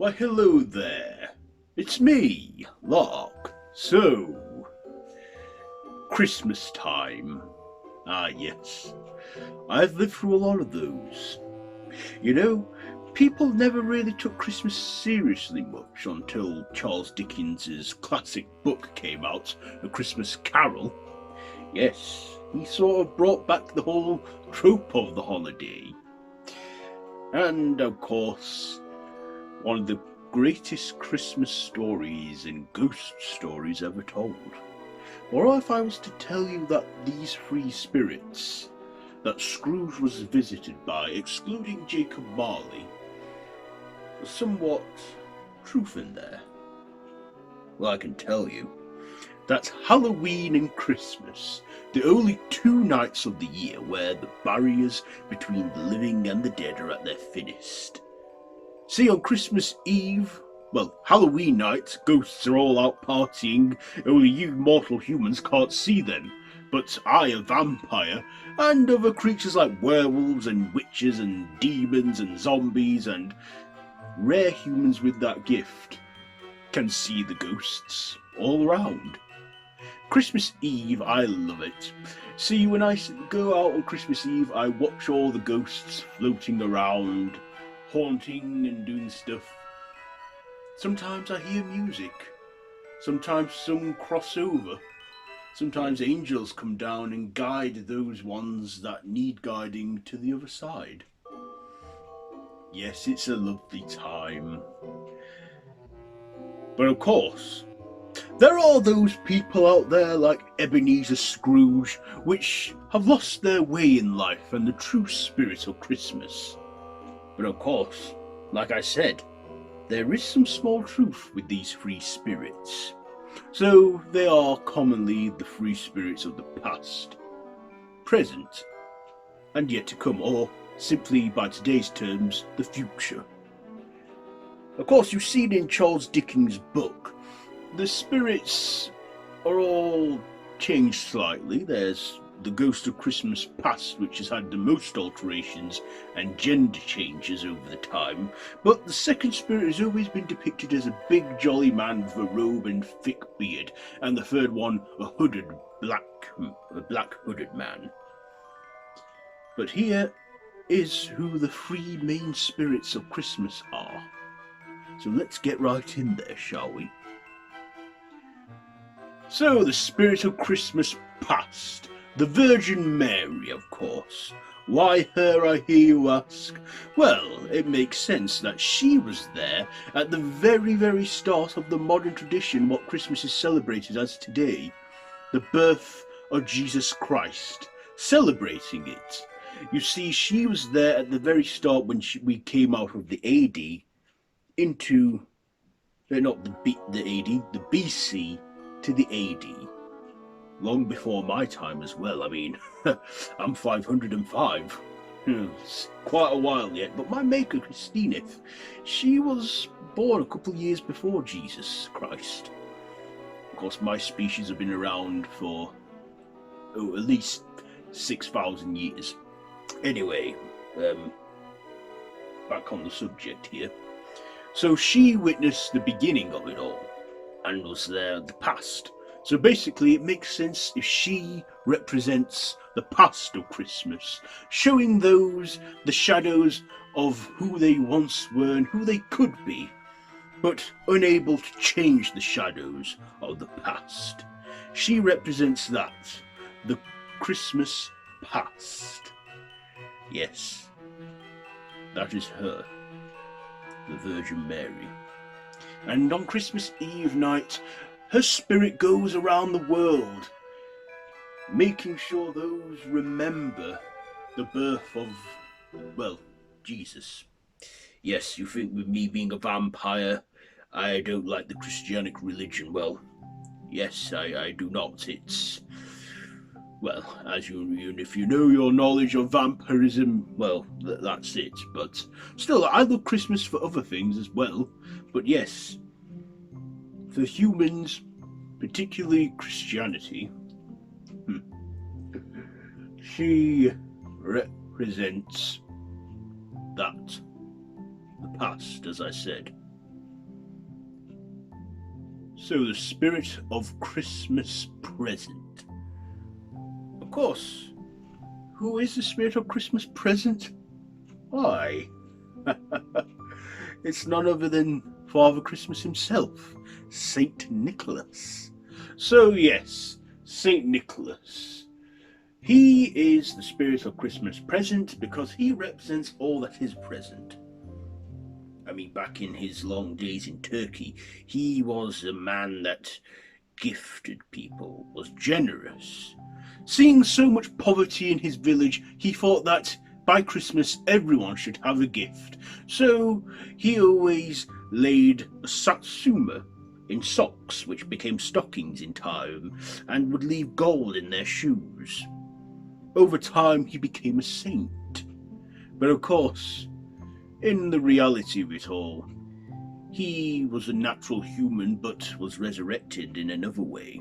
Why, hello there. It's me, Lark. So, Christmas time. Ah, yes. I've lived through a lot of those. You know, people never really took Christmas seriously much until Charles Dickens's classic book came out, A Christmas Carol. Yes, he sort of brought back the whole trope of the holiday. And, of course, one of the greatest Christmas stories and ghost stories ever told. Or if I was to tell you that these three spirits that Scrooge was visited by, excluding Jacob Marley, there's somewhat truth in there. Well, I can tell you, that's Halloween and Christmas, the only two nights of the year where the barriers between the living and the dead are at their thinnest. See, on Christmas Eve, well, Halloween night, ghosts are all out partying, only you mortal humans can't see them. But I, a vampire, and other creatures like werewolves and witches and demons and zombies and rare humans with that gift, can see the ghosts all around. Christmas Eve, I love it. See, when I go out on Christmas Eve, I watch all the ghosts floating around, haunting and doing stuff. Sometimes I hear music. Sometimes some cross over. Sometimes angels come down and guide those ones that need guiding to the other side. Yes, it's a lovely time. But of course, there are those people out there like Ebenezer Scrooge which have lost their way in life and the true spirit of Christmas. But of course, like I said, there is some small truth with these three spirits. So they are commonly the three spirits of the past, present, and yet to come, or simply by today's terms, the future. Of course, you've seen in Charles Dickens' book, the spirits are all changed slightly. There's the Ghost of Christmas Past, which has had the most alterations and gender changes over the time, but the second spirit has always been depicted as a big jolly man with a robe and thick beard, and the third one a black hooded man. But here is who the three main spirits of Christmas are. So let's get right in there, shall we? So, the spirit of Christmas Past. The Virgin Mary, of course. Why her, I hear you ask? Well, it makes sense that she was there at the very, very start of the modern tradition what Christmas is celebrated as today. The birth of Jesus Christ. Celebrating it. You see, she was there at the very start when we came out of the AD into, not the AD, the BC to the AD. Long before my time as well. I mean, I'm 505. It's quite a while yet, but my maker, Christina, she was born a couple of years before Jesus Christ. Of course, my species have been around for, at least 6,000 years. Anyway, back on the subject here. So she witnessed the beginning of it all, and was there at the past. So basically, it makes sense if she represents the past of Christmas, showing those the shadows of who they once were and who they could be, but unable to change the shadows of the past. She represents that, the Christmas past. Yes, that is her, the Virgin Mary. And on Christmas Eve night, her spirit goes around the world, making sure those remember the birth of, well, Jesus. Yes, you think with me being a vampire, I don't like the Christianic religion. Well, yes, I do not. It's, well, as if you know your knowledge of vampirism, well, that's it. But still, I love Christmas for other things as well. But yes, for humans, particularly Christianity, she represents that, the past, as I said. So the spirit of Christmas present. Of course, who is the spirit of Christmas present? Why? It's none other than Father Christmas himself, Saint Nicholas. So yes, Saint Nicholas. He is the spirit of Christmas present because he represents all that is present. I mean, back in his long days in Turkey, he was a man that gifted people, was generous. Seeing so much poverty in his village, he thought that by Christmas everyone should have a gift. So he always laid a satsuma in socks, which became stockings in time, and would leave gold in their shoes. Over time he became a saint. But of course, in the reality of it all, he was a natural human but was resurrected in another way.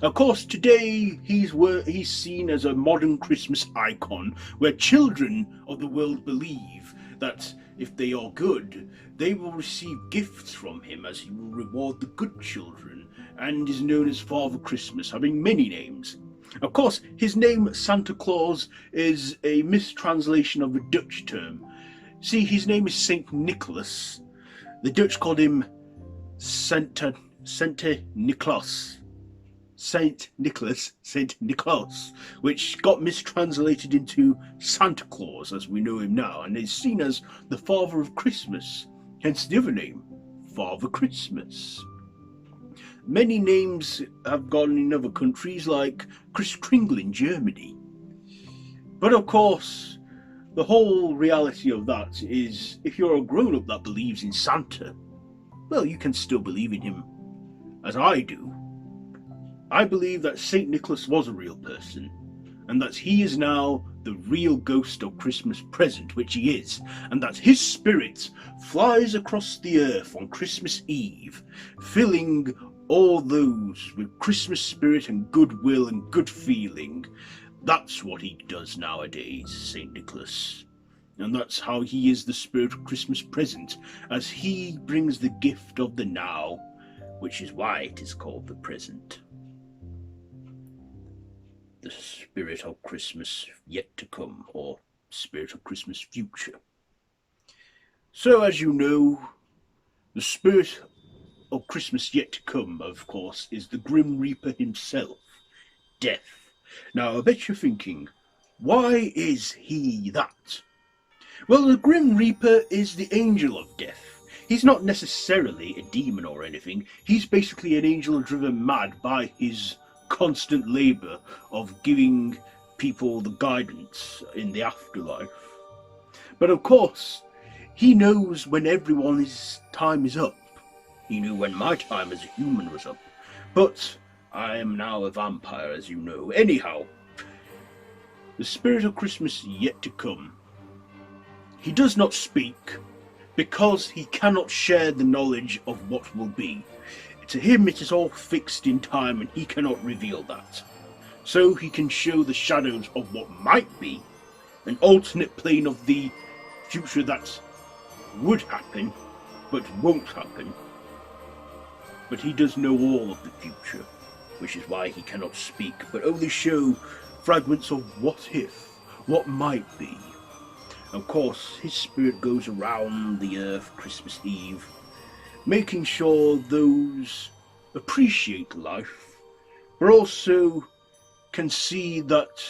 Of course, today he's seen as a modern Christmas icon where children of the world believe that if they are good, they will receive gifts from him as he will reward the good children, and is known as Father Christmas, having many names. Of course, his name Santa Claus is a mistranslation of a Dutch term. See, his name is Saint Nicholas. The Dutch called him Saint Nicholas. Saint Nicholas, which got mistranslated into Santa Claus as we know him now, and is seen as the father of Christmas, hence the other name, Father Christmas. Many names have gone in other countries, like Kris Kringle in Germany. But of course, the whole reality of that is, if you're a grown-up that believes in Santa, well, you can still believe in him, as I do. I believe that St. Nicholas was a real person, and that he is now the real ghost of Christmas present, which he is, and that his spirit flies across the earth on Christmas Eve, filling all those with Christmas spirit and goodwill and good feeling. That's what he does nowadays, St. Nicholas. And that's how he is the spirit of Christmas present, as he brings the gift of the now, which is why it is called the present. The spirit of Christmas yet to come, or spirit of Christmas future. So, as you know, the spirit of Christmas yet to come, of course, is the Grim Reaper himself, Death. Now, I bet you're thinking, why is he that? Well, the Grim Reaper is the angel of death. He's not necessarily a demon or anything. He's basically an angel driven mad by his constant labour of giving people the guidance in the afterlife. But of course, he knows when everyone's time is up. He knew when my time as a human was up. But I am now a vampire, as you know. Anyhow, the spirit of Christmas yet to come. He does not speak because he cannot share the knowledge of what will be. To him it is all fixed in time and he cannot reveal that. So he can show the shadows of what might be, an alternate plane of the future that would happen, but won't happen. But he does know all of the future, which is why he cannot speak, but only show fragments of what if, what might be. Of course, his spirit goes around the earth Christmas Eve, making sure those appreciate life, but also can see that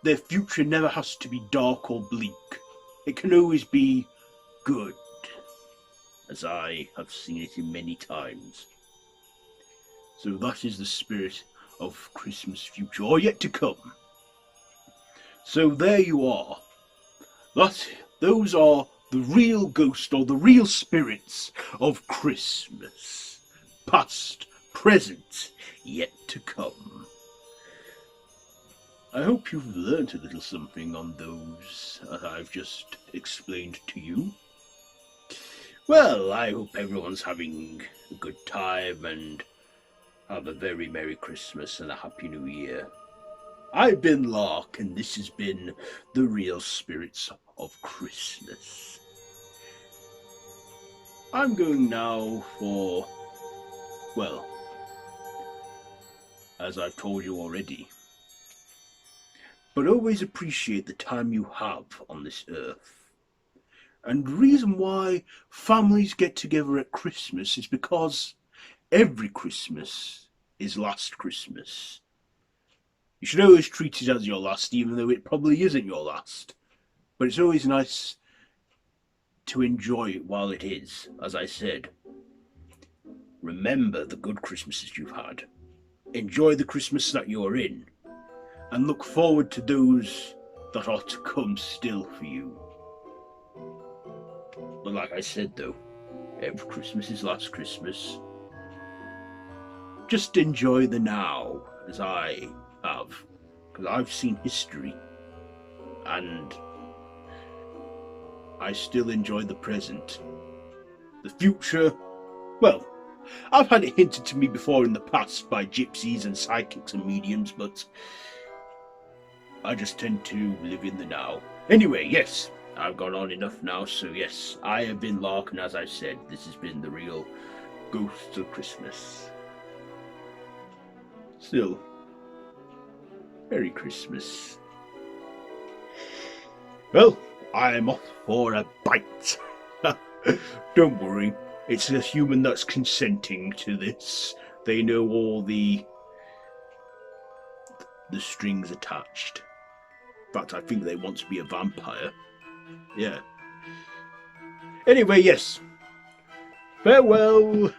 their future never has to be dark or bleak. It can always be good, as I have seen it in many times. So that is the spirit of Christmas future, or yet to come. So there you are. Those are the real ghost or the real spirits of Christmas. Past, present, yet to come. I hope you've learnt a little something on those that I've just explained to you. Well, I hope everyone's having a good time and have a very Merry Christmas and a Happy New Year. I've been Lark, and this has been the real spirits of Christmas. I'm going now for Well, as I've told you already, but always appreciate the time you have on this earth. And the reason why families get together at Christmas is because every Christmas is last Christmas. You should always treat it as your last, even though it probably isn't your last. But it's always nice to enjoy it while it is, as I said. Remember the good Christmases you've had. Enjoy the Christmas that you're in. And look forward to those that are to come still for you. But like I said though, every Christmas is last Christmas. Just enjoy the now, as I have. Because I've seen history. And I still enjoy the present. The future, well, I've had it hinted to me before in the past by gypsies and psychics and mediums, but I just tend to live in the now. Anyway, yes, I've gone on enough now, so yes, I have been Lark, and as I said, this has been the real Ghosts of Christmas. Still, Merry Christmas. Well, I'm off for a bite. Don't worry, it's a human that's consenting to this. They know all the strings attached. In fact, I think they want to be a vampire. Yeah. Anyway, yes. Farewell.